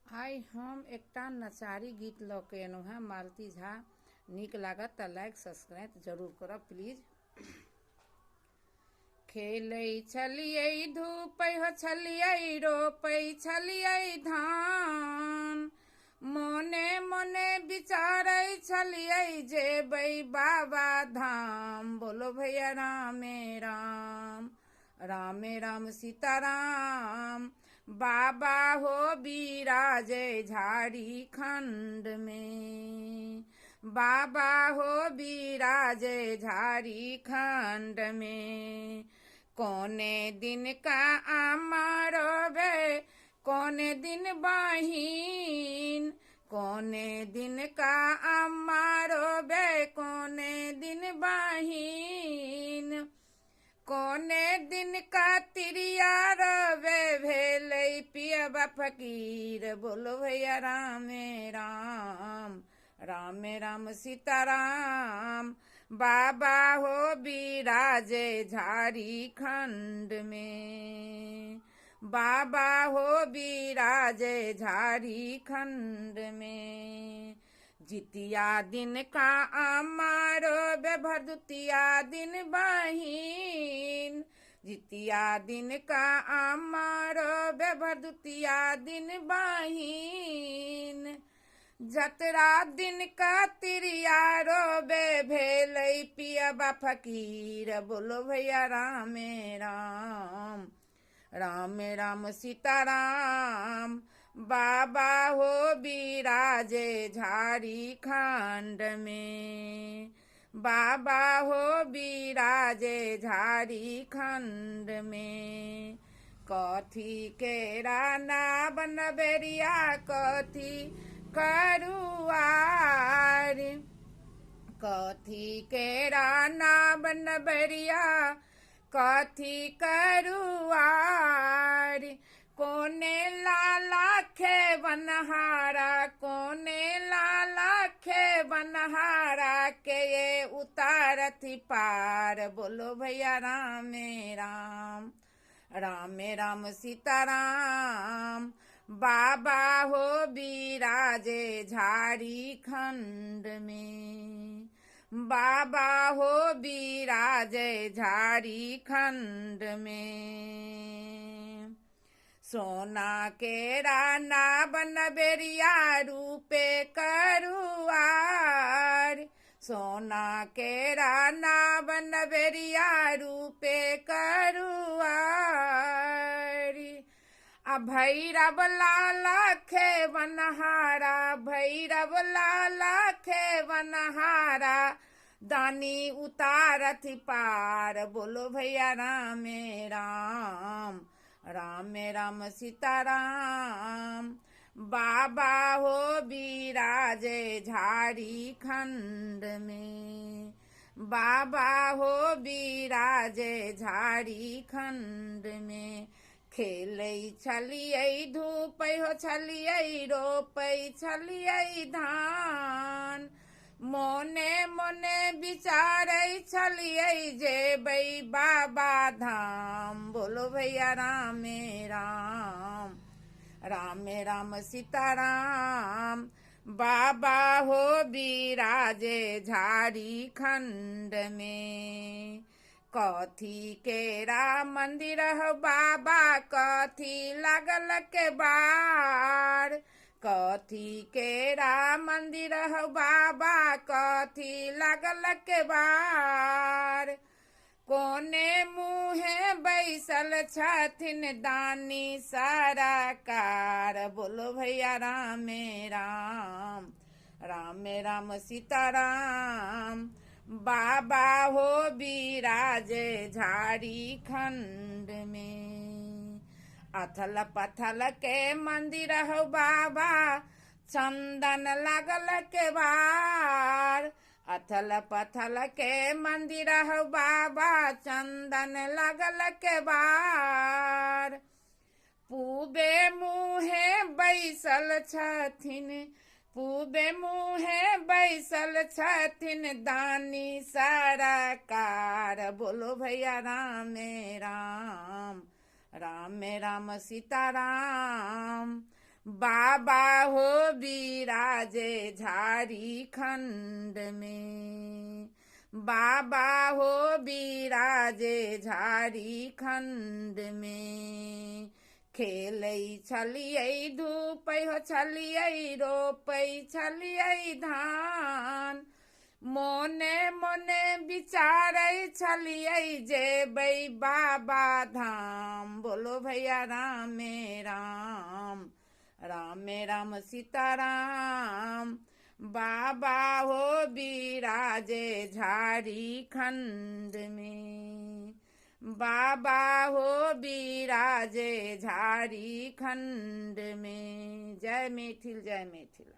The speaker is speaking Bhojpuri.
आइ हम एकटा नचारी गीत लऽ के एलहुँ हेँ। मालती झा। नीक लागत तऽ लाइक सब्सक्राइब जरूर करब प्लीज। खेलै छलियै धूपै हो छलियै रोपै छलियै धान, मोने मोने विचारै छलियै जेबै बाबा धाम। बोलो भैया रामे राम, रामे राम सीताराम। बाबा हो बिराजे झारखंड में, बाबा हो बिराजे झारखंड में। कोने दिन का आमारो बे कोने दिन बहिन, कोने दिन का आमारो बे कोने दिन बहिन। कोने दिन का तिरिया रवे भेलै पियबा फकीर। बोलो भैया रामे राम, रामे राम सीताराम। बाबा हो बिराजे झारखंड में, बाबा हो बिराजे झारखंड में। जितिया दिन का आमारो बे भरदुतिया दिन बहिन, जितिया दिन का आमारो बे भरदुतिया दिन बहिन। जतरा दिन का तिरिया रोबे भेलै पियबा फकीर। बोलो भैया रामे राम, रामे राम सीताराम। बाबा हो बिराजे झारखंड में, बाबा हो बिराजे झारखंड में। कथी केरा ना बनबेरिया कथी करुआर, कथी केरा ना बनबेरिया कथी करुआर। कोने लाला खे बनहारा, कोने लाला खे बनहारा के ये उतारथी पार। बोलो भैया रामे राम, रामे राम सीताराम। बाबा हो बिराजे झारखंड में, बाबा हो बिराजे झारखंड में। सोना केरा ना बनबेरिया रूपे करुआर, सोना केरा ना बनबेरिया रूपे करुआर। भैरव लाला खे बनहारा, भैरव लाला खे बनहारा दानी उतारथी पार। बोलो भैया रामे राम, रामे राम सीताराम। बाबा हो बिराजे झारखंड में, बाबा हो बिराजे झारखंड में। खेलै छलियै धूपै हो छलियै रोपै छलियै धान, मोने मोने विचारै छलियै जेबै बाबा धाम। बोलो भैया रामे राम, रामे राम सीताराम। बाबा हो बिराजे झारखंड में। कथी केरा मंदिर हो बाबा कथी लागल के बार, कथी केरा मंदिर हो बाबा कथी लागल के बार। कोने मुहे बैसल छथिन दानी सरकार। बोलो भैया रामे राम, रामे राम सीताराम। बाबा हो बिराजे झारखंड में। अथल पथल के मंदिर हो बाबा चंदन लागल के बार, अथल पथल के मंदिर हो बाबा चंदन लागल के बार। पूबे मुहे बैसल छथिन, पूबे मुहे बैसल छथिन दानी सरकार। बोलो भैया रामे राम, रामे राम सीताराम। बाबा हो विराजे झारखंड में, बाबा हो विराजे झारखंड में। खेलै छलियै धूपै हो छलियै रोपै छलियै धान, मोने मोने विचारै छलियै जेबै बाबा धाम। बोलो भैया रामे राम, रामे राम सीताराम। बाबा हो विराजे झारखंड में, बाबा हो विराजे झारखंड में। जय मैथिल, जय मैथिल।